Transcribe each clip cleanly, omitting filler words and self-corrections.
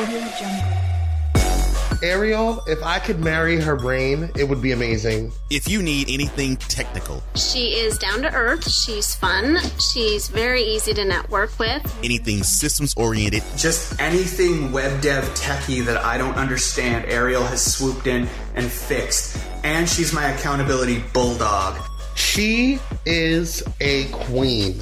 Audio Jungle. Airial, if I could marry her brain, it would be amazing. If you need anything technical, she is down to earth, she's fun, she's very easy to network with. Anything systems oriented, just anything web dev techie that I don't understand, Airial has swooped in and fixed. And she's my accountability bulldog. She is a queen.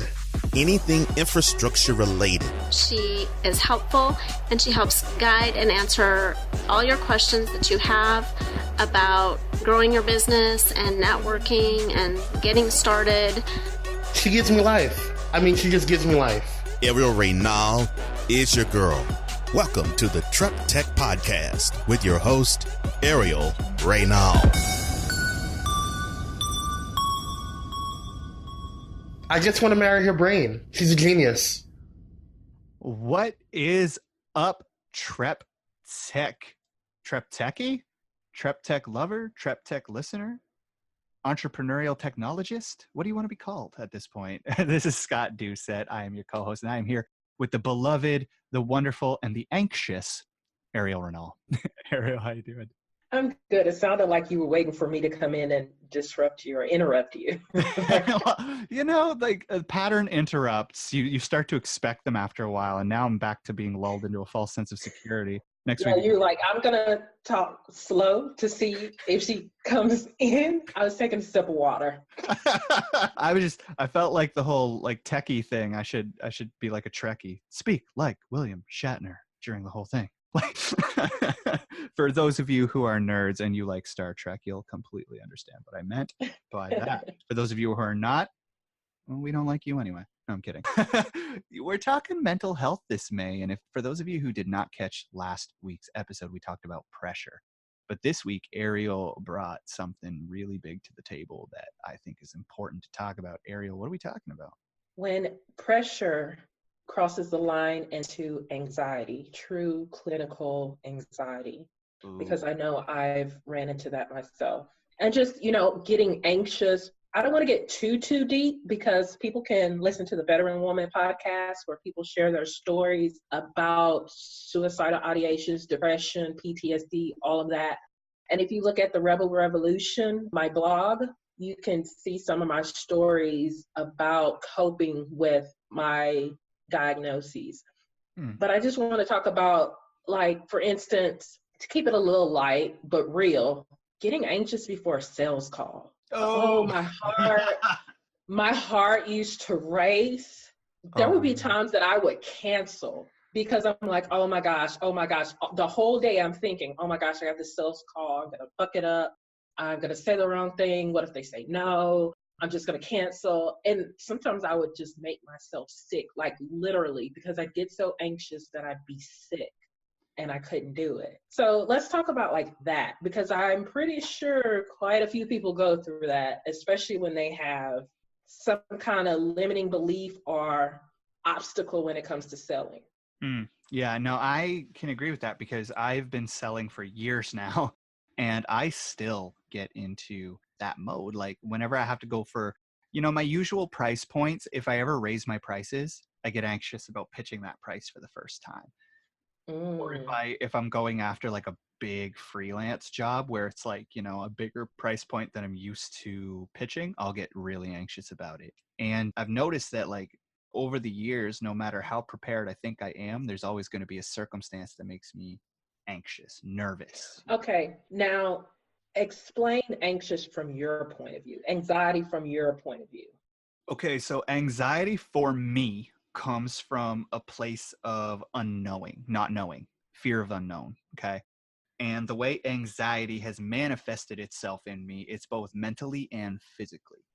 Anything infrastructure related. She is helpful and she helps guide and answer all your questions that you have about growing your business and networking and getting started. She gives me life. She just gives me life. Airial Reynal is your girl. Welcome to the Truck Tech Podcast with your host, Airial Reynal. I just want to marry her brain. She's a genius. What is up, Trep Tech? Trep Techie? Trep Tech lover? Trep Tech listener? Entrepreneurial technologist? What do you want to be called at this point? This is Scott Doucette. I am your co-host, and I am here with the beloved, the wonderful, and the anxious Airial Reynal. Airial, how you doing? I'm good. It sounded like you were waiting for me to come in and disrupt you or interrupt you. Like a pattern interrupts. You start to expect them after a while, and now I'm back to being lulled into a false sense of security. Next week, you're like, I'm gonna talk slow to see if she comes in. I was taking a sip of water. I felt like the whole techie thing. I should be like a Trekkie. Speak like William Shatner during the whole thing. For those of you who are nerds and you like Star Trek, you'll completely understand what I meant by that. For those of you who are not, well, we don't like you anyway. No, I'm kidding. We're talking mental health this May, and for those of you who did not catch last week's episode, we talked about pressure. But this week, Airial brought something really big to the table that I think is important to talk about. Airial, what are we talking about? When pressure crosses the line into anxiety, true clinical anxiety. Ooh. Because I know I've ran into that myself. And just, getting anxious. I don't want to get too deep because people can listen to the Veteran Woman podcast where people share their stories about suicidal ideations, depression, PTSD, all of that. And if you look at the Rebel Revolution, my blog, you can see some of my stories about coping with my diagnoses. But I just want to talk about, for instance, to keep it a little light but real, getting anxious before a sales call. Oh, my heart used to race. There would be times that I would cancel because I'm like, oh my gosh. The whole day I'm thinking, oh my gosh, I got this sales call. I'm going to fuck it up. I'm going to say the wrong thing. What if they say no? I'm just going to cancel. And sometimes I would just make myself sick, literally, because I get so anxious that I'd be sick and I couldn't do it. So let's talk about that, because I'm pretty sure quite a few people go through that, especially when they have some kind of limiting belief or obstacle when it comes to selling. Yeah, no, I can agree with that because I've been selling for years now and I still get into that mode. Whenever I have to go for, my usual price points, if I ever raise my prices, I get anxious about pitching that price for the first time. Or if I'm going after a big freelance job where it's a bigger price point than I'm used to pitching, I'll get really anxious about it. And I've noticed that over the years, no matter how prepared I think I am, there's always going to be a circumstance that makes me anxious, nervous. Okay, now explain anxious from your point of view, anxiety from your point of view. Okay, so anxiety for me comes from a place of unknowing, not knowing, fear of unknown, okay? And the way anxiety has manifested itself in me, it's both mentally and physically.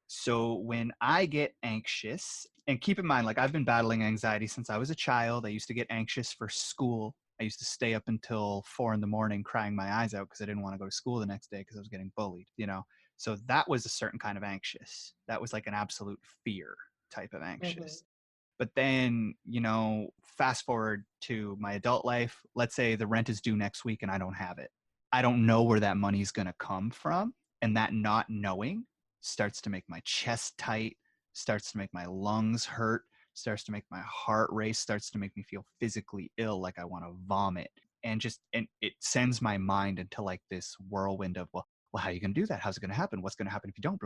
So when I get anxious, and keep in mind, I've been battling anxiety since I was a child. I used to get anxious for school. I used to stay up until 4 a.m. crying my eyes out because I didn't want to go to school the next day because I was getting bullied, So that was a certain kind of anxious. That was an absolute fear type of anxious. But then, fast forward to my adult life. Let's say the rent is due next week and I don't have it. I don't know where that money is going to come from. And that not knowing starts to make my chest tight, starts to make my lungs hurt, starts to make my heart race, starts to make me feel physically ill, like I want to vomit. And it sends my mind into like this whirlwind of, well, how are you going to do that? How's it going to happen? What's going to happen if you don't?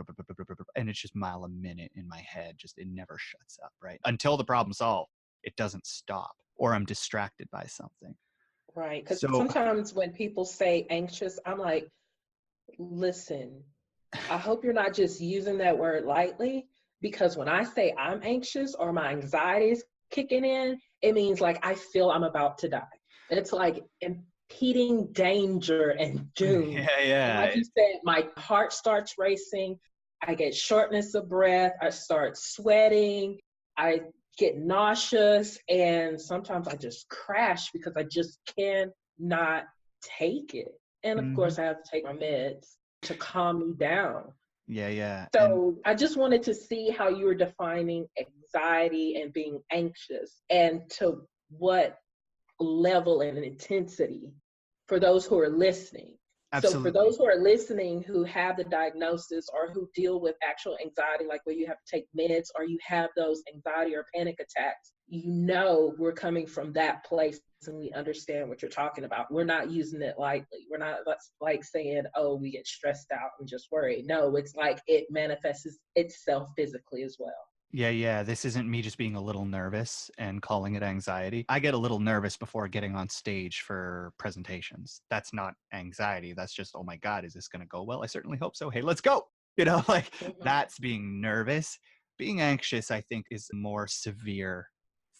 And it's just mile a minute in my head. Just, it never shuts up, right? Until the problem's solved, it doesn't stop, or I'm distracted by something. Right. Because So sometimes when people say anxious, I'm like, listen, I hope you're not just using that word lightly, because when I say I'm anxious or my anxiety is kicking in, it means like I feel I'm about to die. It's like impeding danger and doom. And like you said, my heart starts racing. I get shortness of breath. I start sweating. I get nauseous. And sometimes I just crash because I just cannot take it. And of course, I have to take my meds to calm me down. Yeah. So I just wanted to see how you were defining anxiety and being anxious, and to what level and intensity for those who are listening. Absolutely. So for those who are listening who have the diagnosis or who deal with actual anxiety, like where you have to take meds or you have those anxiety or panic attacks, you know we're coming from that place and we understand what you're talking about. We're not using it lightly. We're not like saying, oh, we get stressed out and just worry. No, it's like it manifests itself physically as well. Yeah. This isn't me just being a little nervous and calling it anxiety. I get a little nervous before getting on stage for presentations. That's not anxiety. That's just, oh my God, is this going to go well? I certainly hope so. Hey, let's go. Like that's being nervous. Being anxious, I think, is a more severe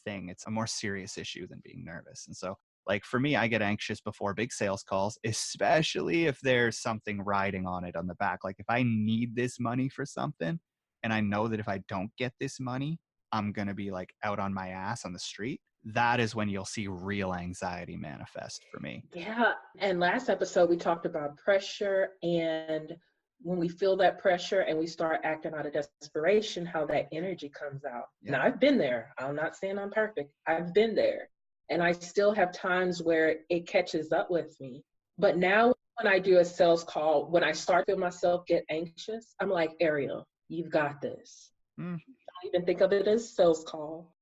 thing. It's a more serious issue than being nervous. And so, like for me, I get anxious before big sales calls, especially if there's something riding on it on the back. Like if I need this money for something, and I know that if I don't get this money, I'm going to be like out on my ass on the street, that is when you'll see real anxiety manifest for me. Yeah. And last episode, we talked about pressure, and when we feel that pressure and we start acting out of desperation, how that energy comes out. Yeah. Now, I've been there. I'm not saying I'm perfect. I've been there. And I still have times where it catches up with me. But now when I do a sales call, when I start to feel myself get anxious, I'm like, Airial, you've got this. Don't even think of it as a sales call.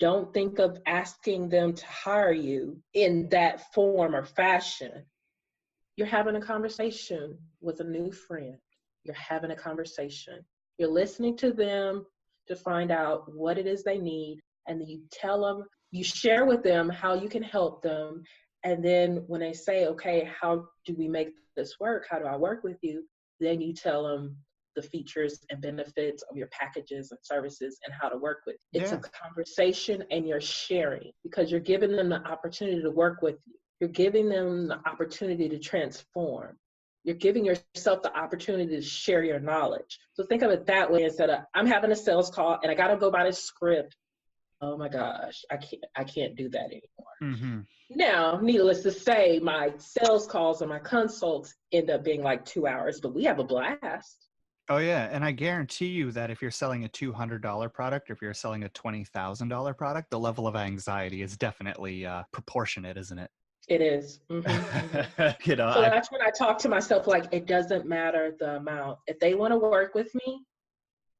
Don't think of asking them to hire you in that form or fashion. You're having a conversation with a new friend. You're having a conversation. You're listening to them to find out what it is they need. And then you tell them, you share with them how you can help them. And then when they say, okay, how do we make this work? How do I work with you? Then you tell them the features and benefits of your packages and services and how to work with. It's a conversation, and you're sharing because you're giving them the opportunity to work with you. You're giving them the opportunity to transform. You're giving yourself the opportunity to share your knowledge. So think of it that way instead of, I'm having a sales call and I got to go by this script. Oh my gosh, I can't do that anymore. Now, needless to say, my sales calls and my consults end up being like 2 hours, but we have a blast. Oh yeah, and I guarantee you that if you're selling a $200 product or if you're selling a $20,000 product, the level of anxiety is definitely proportionate, isn't it? It is. So that's when I talk to myself like, it doesn't matter the amount. If they want to work with me,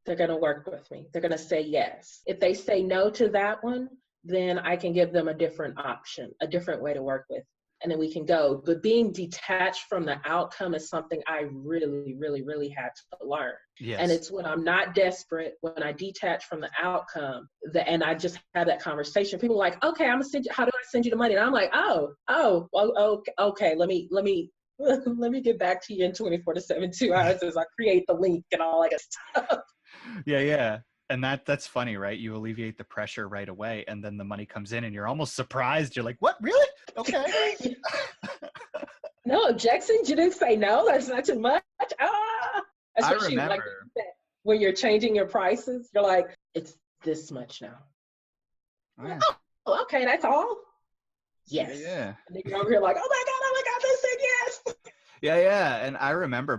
they're going to work with me. They're going to say yes. If they say no to that one, then I can give them a different option, a different way to work with. And then we can go. But being detached from the outcome is something I really, really, really had to learn. Yes. And it's when I'm not desperate, when I detach from the outcome, and I just have that conversation. People are like, okay, I'm gonna send you. How do I send you the money? And I'm like, okay. Let me get back to you in 24 to 72 hours as I create the link and all that stuff. Yeah. And that's funny, right? You alleviate the pressure right away, and then the money comes in and you're almost surprised. You're like, what, really? Okay. No objections. You didn't say no. That's not too much. Especially I remember. Like when you're changing your prices, you're like, it's this much now. Oh, yeah. Oh, okay, that's all? Yes. Yeah. And then you're over here like, oh my God, they said yes. Yeah. And I remember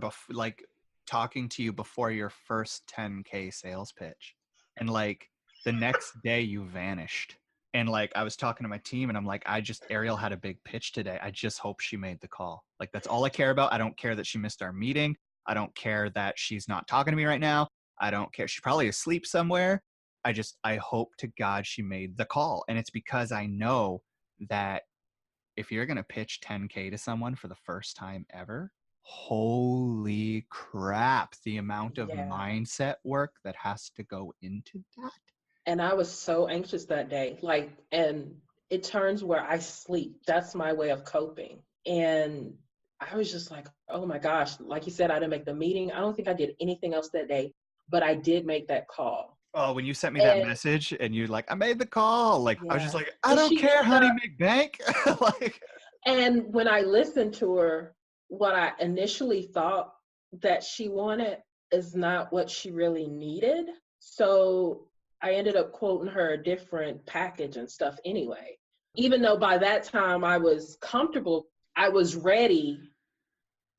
talking to you before your first 10K sales pitch, and like the next day you vanished. And like I was talking to my team and I'm like, Airial had a big pitch today. I just hope she made the call. Like that's all I care about. I don't care that she missed our meeting. I don't care that she's not talking to me right now. I don't care. She's probably asleep somewhere. I hope to God she made the call. And it's because I know that if you're going to pitch 10K to someone for the first time ever, holy crap, the amount of Yeah. mindset work that has to go into that. And I was so anxious that day. Like, and it turns where I sleep. That's my way of coping. And I was just like, oh my gosh, like you said, I didn't make the meeting. I don't think I did anything else that day, but I did make that call. Oh, when you sent me that message and you're like, I made the call. Like, Yeah. I was just like, I don't care, honey, make bank. Like, and when I listened to her, what I initially thought that she wanted is not what she really needed. So I ended up quoting her a different package and stuff anyway. Even though by that time I was comfortable, I was ready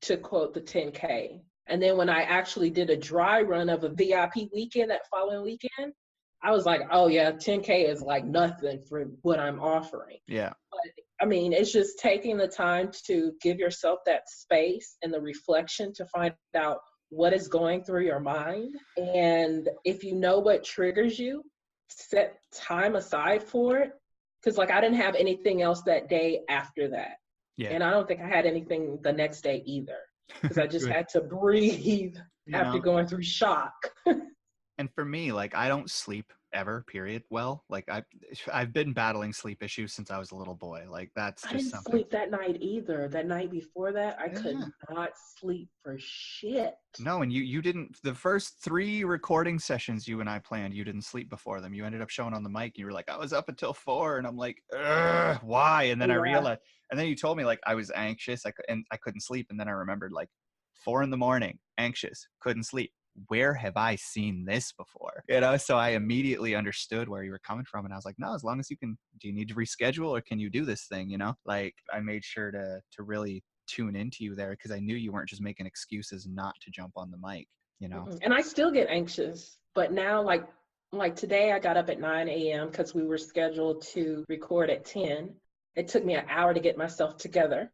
to quote the 10K. And then when I actually did a dry run of a VIP weekend that following weekend, I was like, oh yeah, 10K is like nothing for what I'm offering. yeah. But I mean, it's just taking the time to give yourself that space and the reflection to find out what is going through your mind. And if you know what triggers you, set time aside for it. Because like I didn't have anything else that day after that. Yeah. And I don't think I had anything the next day either. Because I just had to breathe after going through shock. And for me, like, I don't sleep ever, period. Well, like I've been battling sleep issues since I was a little boy. Like that's just I didn't something. sleep that night either. That night before that, I could not sleep for shit. No, and you didn't. The first 3 recording sessions you and I planned, you didn't sleep before them. You ended up showing on the mic. You were like, I was up until 4, and I'm like, why? And then I realized, and then you told me like I was anxious, and I couldn't sleep, and then I remembered like 4 a.m, anxious, couldn't sleep. Where have I seen this before? You know, so I immediately understood where you were coming from, and I was like, no, as long as you can, do you need to reschedule or can you do this thing? You know, like I made sure to really tune into you there because I knew you weren't just making excuses not to jump on the mic, you know. And I still get anxious, but now like today I got up at 9 a.m. because we were scheduled to record at 10. It took me an hour to get myself together.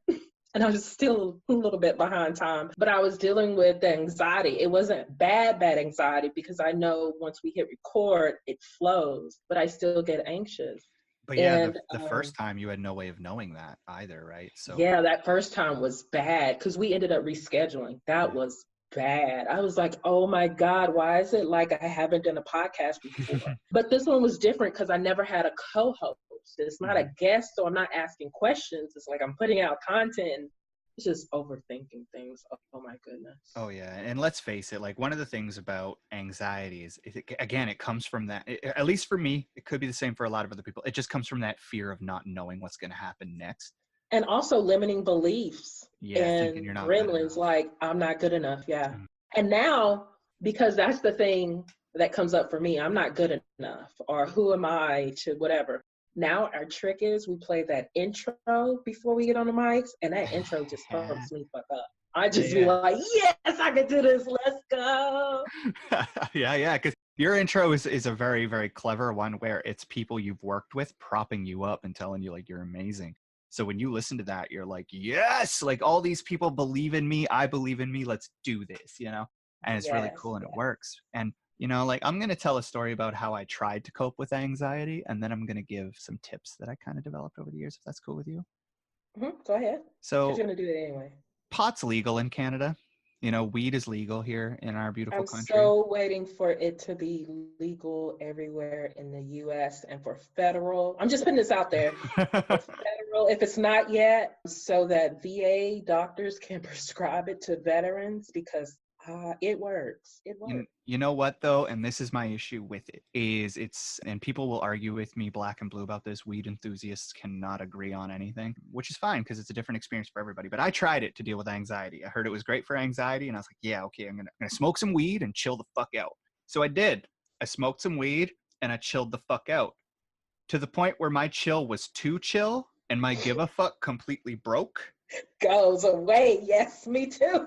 And I was still a little bit behind time, but I was dealing with the anxiety. It wasn't bad anxiety because I know once we hit record, it flows, but I still get anxious. But yeah, the first time you had no way of knowing that either, right? So yeah, that first time was bad because we ended up rescheduling. That was bad. I was like, oh my God, why is it like I haven't done a podcast before? But this one was different because I never had a co-host. It's not a guest, so I'm not asking questions. It's like I'm putting out content and it's just overthinking things. Oh my goodness. Oh yeah, and let's face it, like one of the things about anxiety is, again, it comes from that, at least for me, it could be the same for a lot of other people. It just comes from that fear of not knowing what's going to happen next. And also limiting beliefs. Yeah, and thinking you're not gremlins like, I'm not good enough. Yeah. And now, because that's the thing that comes up for me, I'm not good enough, or who am I to whatever. Now our trick is we play that intro before we get on the mics, and that intro just pumps me fuck up. I just be like, yes, I can do this. Let's go. yeah, because your intro is a very, very clever one where it's people you've worked with propping you up and telling you like you're amazing. So when you listen to that, you're like, yes, like all these people believe in me. I believe in me. Let's do this, you know? And it's really cool and it works. And you know, like I'm going to tell a story about how I tried to cope with anxiety, and then I'm going to give some tips that I kind of developed over the years, if that's cool with you. Go ahead. So you're going to do it anyway. Pot's legal in Canada. You know, weed is legal here in our beautiful country. I'm so waiting for it to be legal everywhere in the U.S. and for federal. I'm just putting this out there. For federal, if it's not yet, so that VA doctors can prescribe it to veterans because it works. It works. You know what though, and this is my issue with it, is and people will argue with me black and blue about this, weed enthusiasts cannot agree on anything, which is fine because it's a different experience for everybody. But I tried it to deal with anxiety. I heard it was great for anxiety, and I was like, yeah, okay, I'm gonna smoke some weed and chill the fuck out. So I did. I smoked some weed and I chilled the fuck out, to the point where my chill was too chill and my give a fuck completely broke. Goes away. Yes, me too.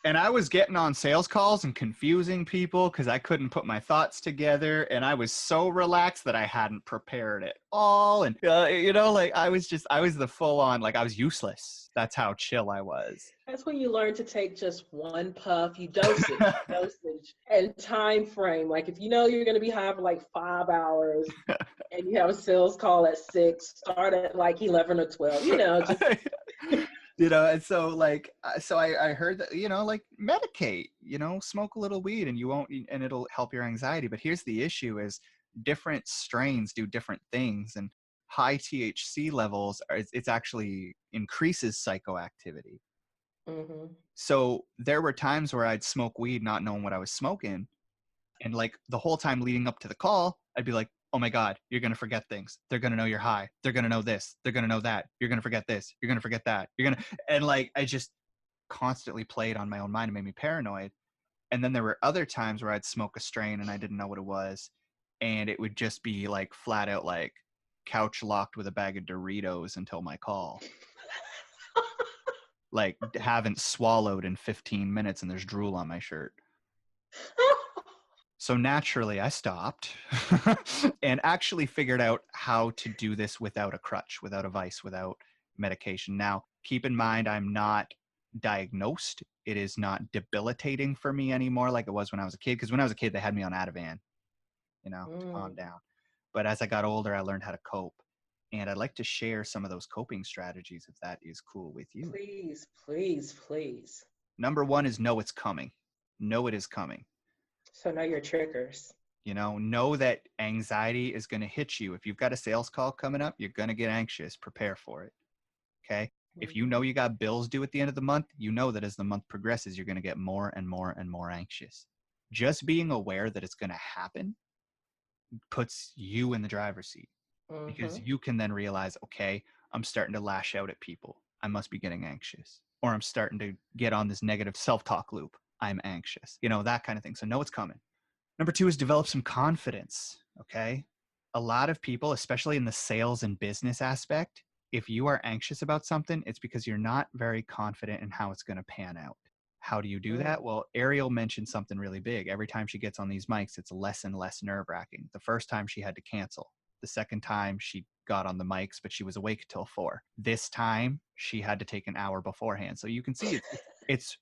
And I was getting on sales calls and confusing people because I couldn't put my thoughts together. And I was so relaxed that I hadn't prepared at all. And, you know, like I was the full on, like I was useless. That's how chill I was. That's when you learn to take just one puff. You dosage and time frame. Like if you know you're going to be high for like 5 hours and you have a sales call at 6, start at like 11 or 12, just. And so like, I heard that, like medicate, smoke a little weed and you won't, and it'll help your anxiety. But here's the issue is different strains do different things, and high THC levels, it's actually increases psychoactivity. Mm-hmm. So there were times where I'd smoke weed not knowing what I was smoking. And like the whole time leading up to the call, I'd be like, oh my God, you're going to forget things. They're going to know you're high. They're going to know this. They're going to know that. You're going to forget this. You're going to forget that. And like, I just constantly played on my own mind and made me paranoid. And then there were other times where I'd smoke a strain and I didn't know what it was. And it would just be like flat out like couch locked with a bag of Doritos until my call. Like haven't swallowed in 15 minutes and there's drool on my shirt. So naturally I stopped and actually figured out how to do this without a crutch, without a vice, without medication. Now, keep in mind, I'm not diagnosed. It is not debilitating for me anymore like it was when I was a kid. Because when I was a kid, they had me on Ativan, to calm down. But as I got older, I learned how to cope. And I'd like to share some of those coping strategies if that is cool with you. Please, please, please. Number one is know it's coming. Know it is coming. So know your triggers. Know that anxiety is going to hit you. If you've got a sales call coming up, you're going to get anxious. Prepare for it. Okay. Mm-hmm. If you know you got bills due at the end of the month, you know that as the month progresses, you're going to get more and more and more anxious. Just being aware that it's going to happen puts you in the driver's seat, because you can then realize, okay, I'm starting to lash out at people. I must be getting anxious, or I'm starting to get on this negative self-talk loop. I'm anxious, that kind of thing. So know it's coming. Number two is develop some confidence. Okay. A lot of people, especially in the sales and business aspect, if you are anxious about something, it's because you're not very confident in how it's going to pan out. How do you do that? Well, Airial mentioned something really big. Every time she gets on these mics, it's less and less nerve-wracking. The first time she had to cancel. The second time she got on the mics, but she was awake till 4. This time she had to take an hour beforehand. So you can see it's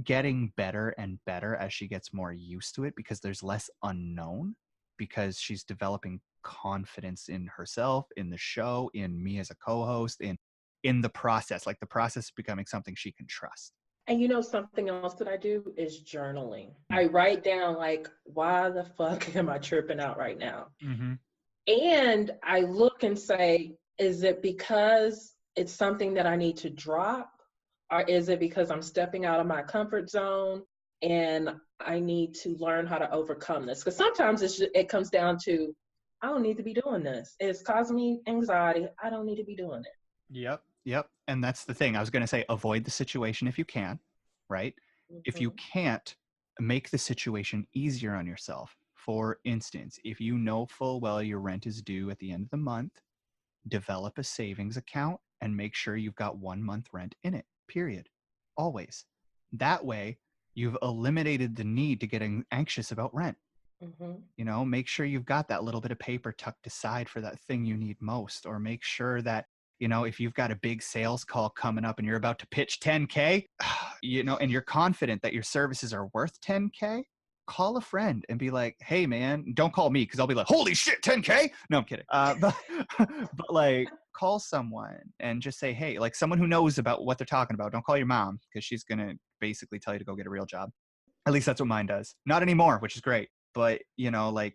getting better and better as she gets more used to it, because there's less unknown, because she's developing confidence in herself, in the show, in me as a co-host, in the process. Like the process is becoming something she can trust. And something else that I do is journaling. I write down like, why the fuck am I tripping out right now? Mm-hmm. And I look and say, is it because it's something that I need to drop? Or is it because I'm stepping out of my comfort zone and I need to learn how to overcome this? Because sometimes it comes down to, I don't need to be doing this. It's causing me anxiety. I don't need to be doing it. Yep. And that's the thing. I was going to say, avoid the situation if you can, right? Mm-hmm. If you can't, make the situation easier on yourself. For instance, if you know full well your rent is due at the end of the month, develop a savings account and make sure you've got 1 month rent in it. Period. Always. That way, you've eliminated the need to get anxious about rent. Mm-hmm. Make sure you've got that little bit of paper tucked aside for that thing you need most, or make sure that, if you've got a big sales call coming up and you're about to pitch 10K, and you're confident that your services are worth 10K, call a friend and be like, hey man, don't call me, because I'll be like, holy shit, 10K? No, I'm kidding. But like, call someone and just say, hey, like someone who knows about what they're talking about. Don't call your mom, because she's going to basically tell you to go get a real job. At least that's what mine does. Not anymore, which is great. But, like,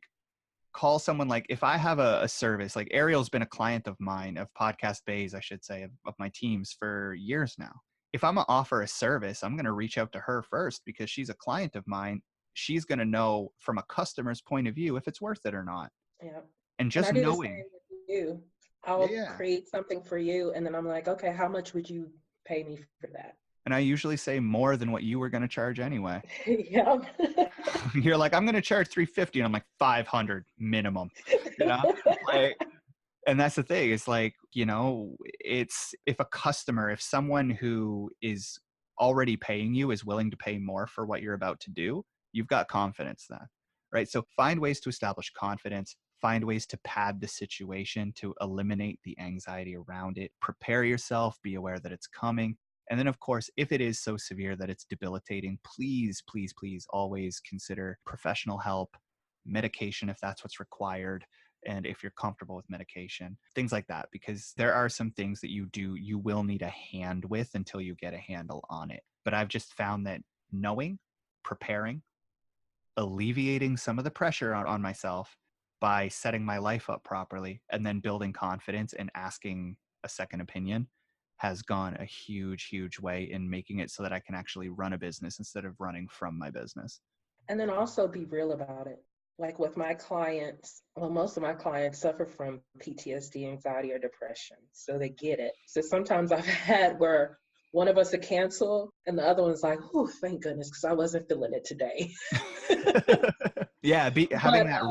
call someone. Like if I have a service, like Airial's been a client of mine, of Podcast Bays, I should say, of my teams for years now. If I'm going to offer a service, I'm going to reach out to her first, because she's a client of mine. She's going to know from a customer's point of view if it's worth it or not. Yeah. And just and knowing. I'll create something for you, and then I'm like, okay, how much would you pay me for that? And I usually say more than what you were going to charge anyway. Yeah. You're like, I'm going to charge $350, and I'm like, $500 minimum. Like, and that's the thing. It's like, it's if someone who is already paying you is willing to pay more for what you're about to do, you've got confidence then, right? So find ways to establish confidence, Find ways to pad the situation to eliminate the anxiety around it. Prepare yourself, be aware that it's coming. And then, of course, if it is so severe that it's debilitating, please, please, please always consider professional help, medication if that's what's required, and if you're comfortable with medication, things like that, because there are some things that you will need a hand with until you get a handle on it. But I've just found that knowing, preparing, alleviating some of the pressure on myself by setting my life up properly and then building confidence and asking a second opinion has gone a huge, huge way in making it so that I can actually run a business instead of running from my business. And then also be real about it. Like with my clients, well, most of my clients suffer from PTSD, anxiety, or depression. So they get it. So sometimes I've had where one of us will cancel and the other one's like, oh, thank goodness, because I wasn't feeling it today. Yeah, having that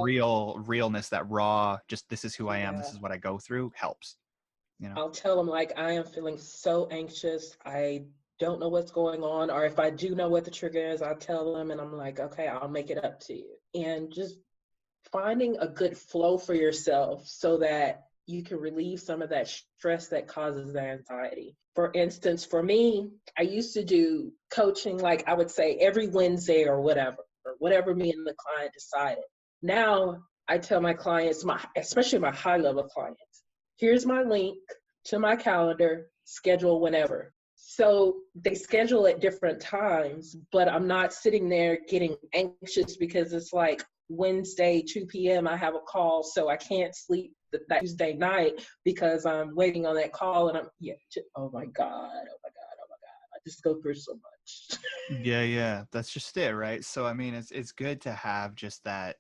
realness, that raw, just this is who I am, this is what I go through, helps. You know? I'll tell them like, I am feeling so anxious. I don't know what's going on. Or if I do know what the trigger is, I'll tell them and I'm like, okay, I'll make it up to you. And just finding a good flow for yourself so that you can relieve some of that stress that causes the anxiety. For instance, for me, I used to do coaching, like I would say every Wednesday or whatever me and the client decided. Now I tell my clients, especially my high level clients, here's my link to my calendar, schedule whenever. So they schedule at different times, but I'm not sitting there getting anxious because it's like Wednesday, 2 p.m. I have a call, so I can't sleep that Tuesday night because I'm waiting on that call and oh my God. I just go through so much. Yeah. That's just it, right? So, I mean, it's good to have just that,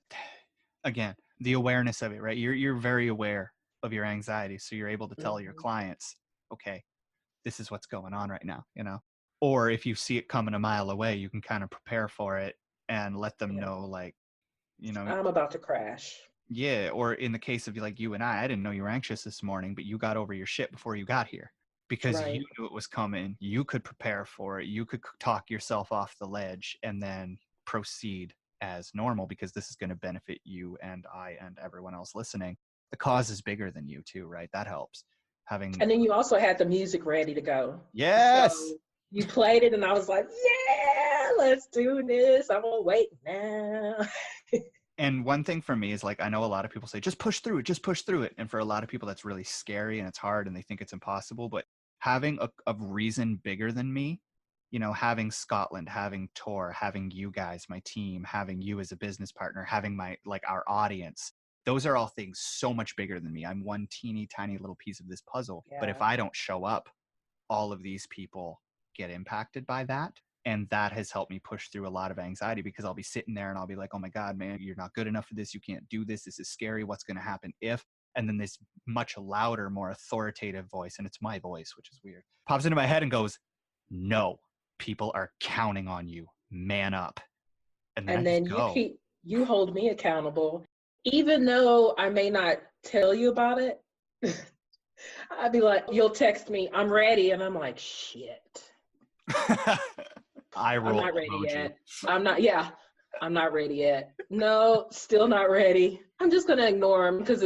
again, the awareness of it, right? You're very aware of your anxiety. So you're able to tell your clients, okay, this is what's going on right now, you know? Or if you see it coming a mile away, you can kind of prepare for it and let them know, like, you know, I'm about to crash. Yeah. Or in the case of like you and I didn't know you were anxious this morning, but you got over your shit before you got here because you knew it was coming. You could prepare for it. You could talk yourself off the ledge and then proceed as normal because this is going to benefit you and I and everyone else listening. The cause is bigger than you too, right? That helps. And then you also had the music ready to go. Yes. So you played it and I was like, yeah, let's do this. I'm gonna wait now. And one thing for me is like, I know a lot of people say, just push through it. And for a lot of people, that's really scary and it's hard and they think it's impossible. But having a reason bigger than me, you know, having Scotland, having Tor, having you guys, my team, having you as a business partner, having our audience, those are all things so much bigger than me. I'm one teeny tiny little piece of this puzzle. Yeah. But if I don't show up, all of these people get impacted by that. And that has helped me push through a lot of anxiety because I'll be sitting there and I'll be like, oh my God, man, you're not good enough for this. You can't do this. This is scary. What's going to happen if? And then this much louder, more authoritative voice, and it's my voice, which is weird, pops into my head and goes, no, people are counting on you. Man up. And then you hold me accountable. Even though I may not tell you about it, I'd be like, you'll text me, I'm ready. And I'm like, shit. I'm not ready yet. I'm not ready yet. No, still not ready. I'm just going to ignore him because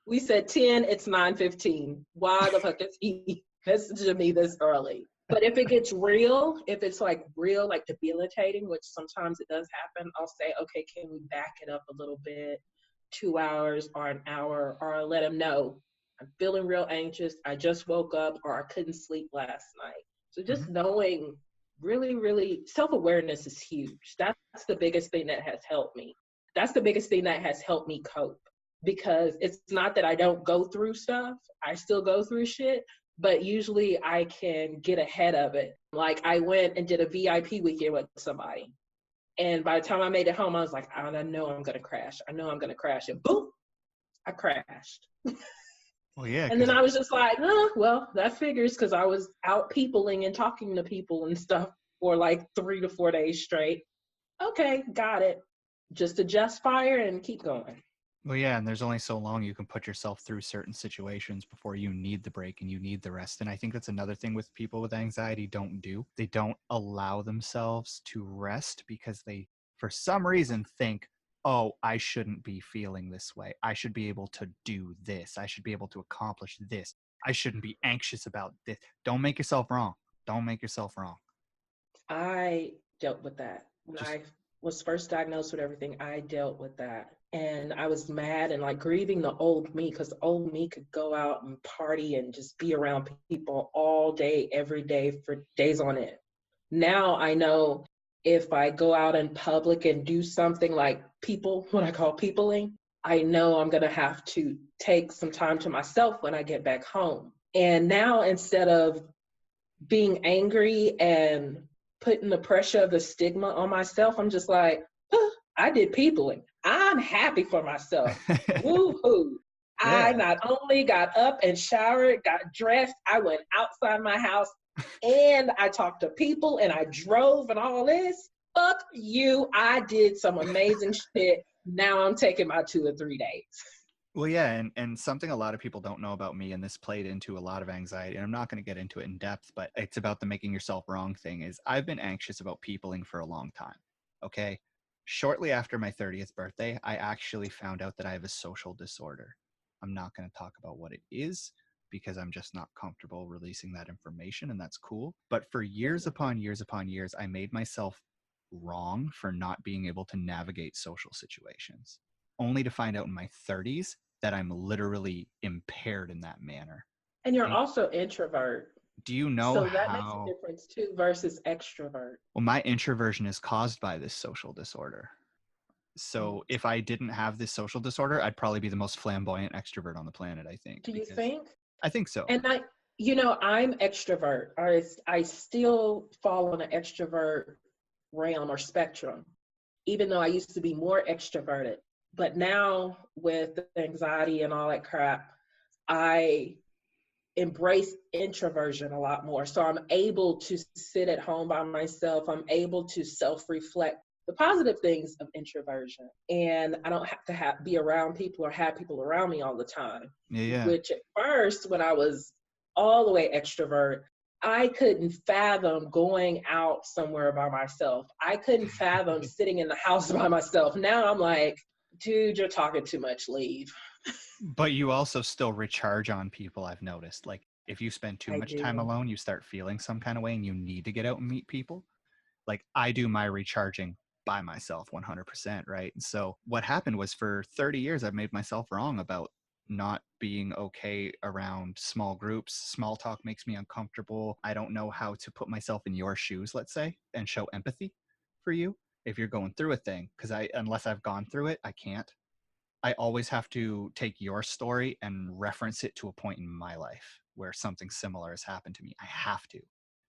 we said 10, it's 9:15. Why the fuck is he messaging me this early? But if it gets real, if it's like real, like debilitating, which sometimes it does happen, I'll say, okay, can we back it up a little bit, 2 hours or an hour, or I'll let him know I'm feeling real anxious. I just woke up or I couldn't sleep last night. So just knowing really, really self-awareness is huge. That's the biggest thing that has helped me. That's the biggest thing that has helped me cope because it's not that I don't go through stuff. I still go through shit, but usually I can get ahead of it. Like I went and did a VIP weekend with somebody. And by the time I made it home, I was like, I know I'm going to crash. I know I'm going to crash. And boom, I crashed. Well, yeah. And then I was just like, well, that figures because I was out peopling and talking to people and stuff for like 3 to 4 days straight. Okay, got it. Just adjust fire and keep going. Well, yeah, and there's only so long you can put yourself through certain situations before you need the break and you need the rest. And I think that's another thing with people with anxiety don't do. They don't allow themselves to rest because they, for some reason, think, oh, I shouldn't be feeling this way. I should be able to do this. I should be able to accomplish this. I shouldn't be anxious about this. Don't make yourself wrong. Don't make yourself wrong. I dealt with that. When Just I was first diagnosed with everything, I dealt with that. And I was mad and like grieving the old me, because old me could go out and party and just be around people all day, every day for days on end. Now I know if I go out in public and do something like what I call peopling, I know I'm going to have to take some time to myself when I get back home. And now instead of being angry and putting the pressure of the stigma on myself, I'm just like, I did peopling. I'm happy for myself. Woo-hoo. I yeah. not only got up and showered, got dressed, I went outside my house and I talked to people and I drove and all this. Fuck you. I did some amazing shit. Now I'm taking my 2 or 3 days. Well, yeah, and something a lot of people don't know about me, and this played into a lot of anxiety, and I'm not going to get into it in depth, but it's about the making yourself wrong thing, is I've been anxious about peopling for a long time, okay? Shortly after my 30th birthday, I actually found out that I have a social disorder. I'm not going to talk about what it is because I'm just not comfortable releasing that information, and that's cool. But for years upon years upon years, I made myself wrong for not being able to navigate social situations, only to find out in my 30s that I'm literally impaired in that manner. And you're And also introvert. do you know So that makes a how? difference too versus extrovert. Well, my introversion is caused by this social disorder. So if I didn't have this social disorder, I'd probably be the most flamboyant extrovert on the planet, I think. Do you Because think? I think so. And I'm extrovert. I still fall on an extrovert realm or spectrum, even though I used to be more extroverted. But now with anxiety and all that crap, I embrace introversion a lot more. So I'm able to sit at home by myself. I'm able to self-reflect the positive things of introversion. And I don't have to be around people or have people around me all the time. Yeah. Which at first, when I was all the way extrovert, I couldn't fathom going out somewhere by myself. I couldn't fathom sitting in the house by myself. Now I'm like, dude, you're talking too much, leave. But you also still recharge on people, I've noticed. Like if you spend too I much time do. alone, you start feeling some kind of way and you need to get out and meet people. Like I do my recharging by myself 100%, right? And so what happened was for 30 years, I've made myself wrong about not being okay around small groups. Small talk makes me uncomfortable. I don't know how to put myself in your shoes, let's say, and show empathy for you if you're going through a thing. Because unless I've gone through it, I can't. I always have to take your story and reference it to a point in my life where something similar has happened to me. I have to.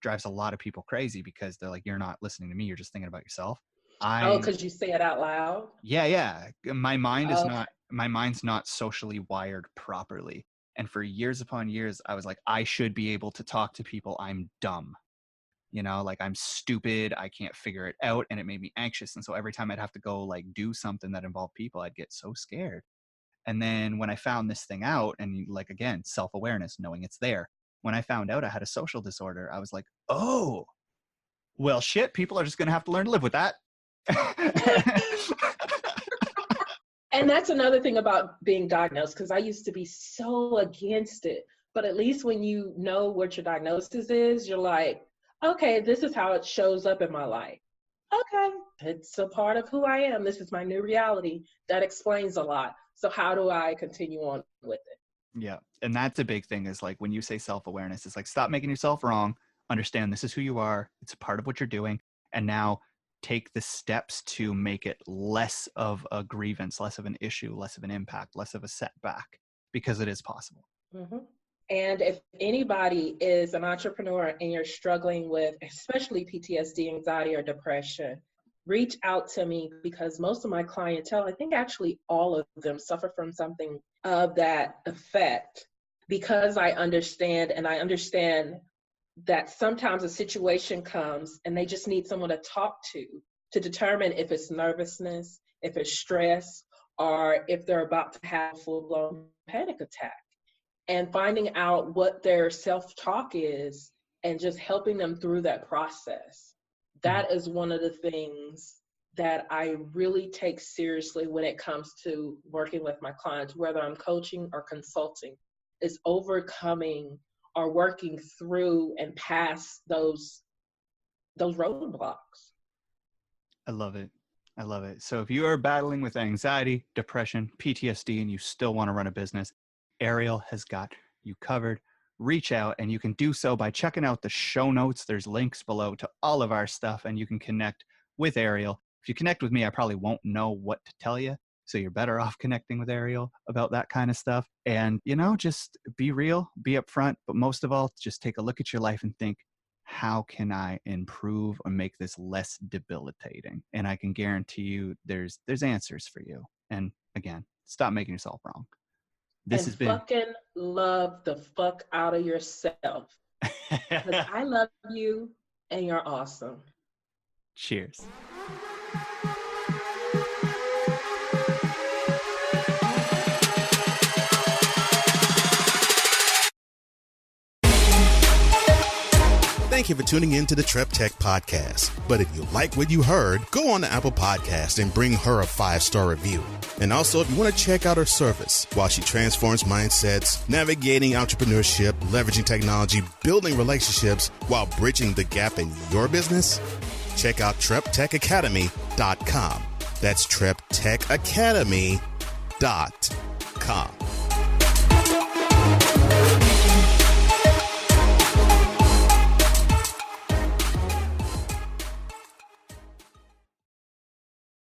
Drives a lot of people crazy because they're like, you're not listening to me. You're just thinking about yourself. Because you say it out loud? Yeah. My mind is Okay. my mind's not socially wired properly. And for years upon years, I was like, I should be able to talk to people. I'm dumb. Like I'm stupid. I can't figure it out. And it made me anxious. And so every time I'd have to go like do something that involved people, I'd get so scared. And then when I found this thing out, and like, again, self-awareness, knowing it's there, when I found out I had a social disorder, I was like, oh, well, shit, people are just going to have to learn to live with that. And that's another thing about being diagnosed, because I used to be so against it. But at least when you know what your diagnosis is, you're like, okay, this is how it shows up in my life. Okay, it's a part of who I am. This is my new reality. That explains a lot. So how do I continue on with it? Yeah. And that's a big thing, is like when you say self-awareness, it's like, stop making yourself wrong. Understand this is who you are. It's a part of what you're doing. And now take the steps to make it less of a grievance, less of an issue, less of an impact, less of a setback, because it is possible. Mm-hmm. And if anybody is an entrepreneur and you're struggling with, especially PTSD, anxiety, or depression, reach out to me, because most of my clientele, I think actually all of them, suffer from something of that effect, because I understand that sometimes a situation comes and they just need someone to talk to determine if it's nervousness, if it's stress, or if they're about to have a full-blown panic attack. And finding out what their self-talk is and just helping them through that process. That is one of the things that I really take seriously when it comes to working with my clients, whether I'm coaching or consulting, is overcoming or working through and past those roadblocks. I love it. I love it. So if you are battling with anxiety, depression, PTSD, and you still want to run a business, Airial has got you covered. Reach out, and you can do so by checking out the show notes. There's links below to all of our stuff, and you can connect with Airial. If you connect with me, I probably won't know what to tell you. So you're better off connecting with Airial about that kind of stuff. And, just be real, be upfront, but most of all, just take a look at your life and think, how can I improve or make this less debilitating? And I can guarantee you there's answers for you. And again, stop making yourself wrong. This has been fucking love the fuck out of yourself. Because I love you and you're awesome. Cheers. Thank you for tuning in to the Trep Tech Podcast. But if you like what you heard, go on to Apple Podcast and bring her a 5-star review. And also, if you want to check out her service while she transforms mindsets, navigating entrepreneurship, leveraging technology, building relationships while bridging the gap in your business, check out TrepTechAcademy.com. That's TrepTechAcademy.com.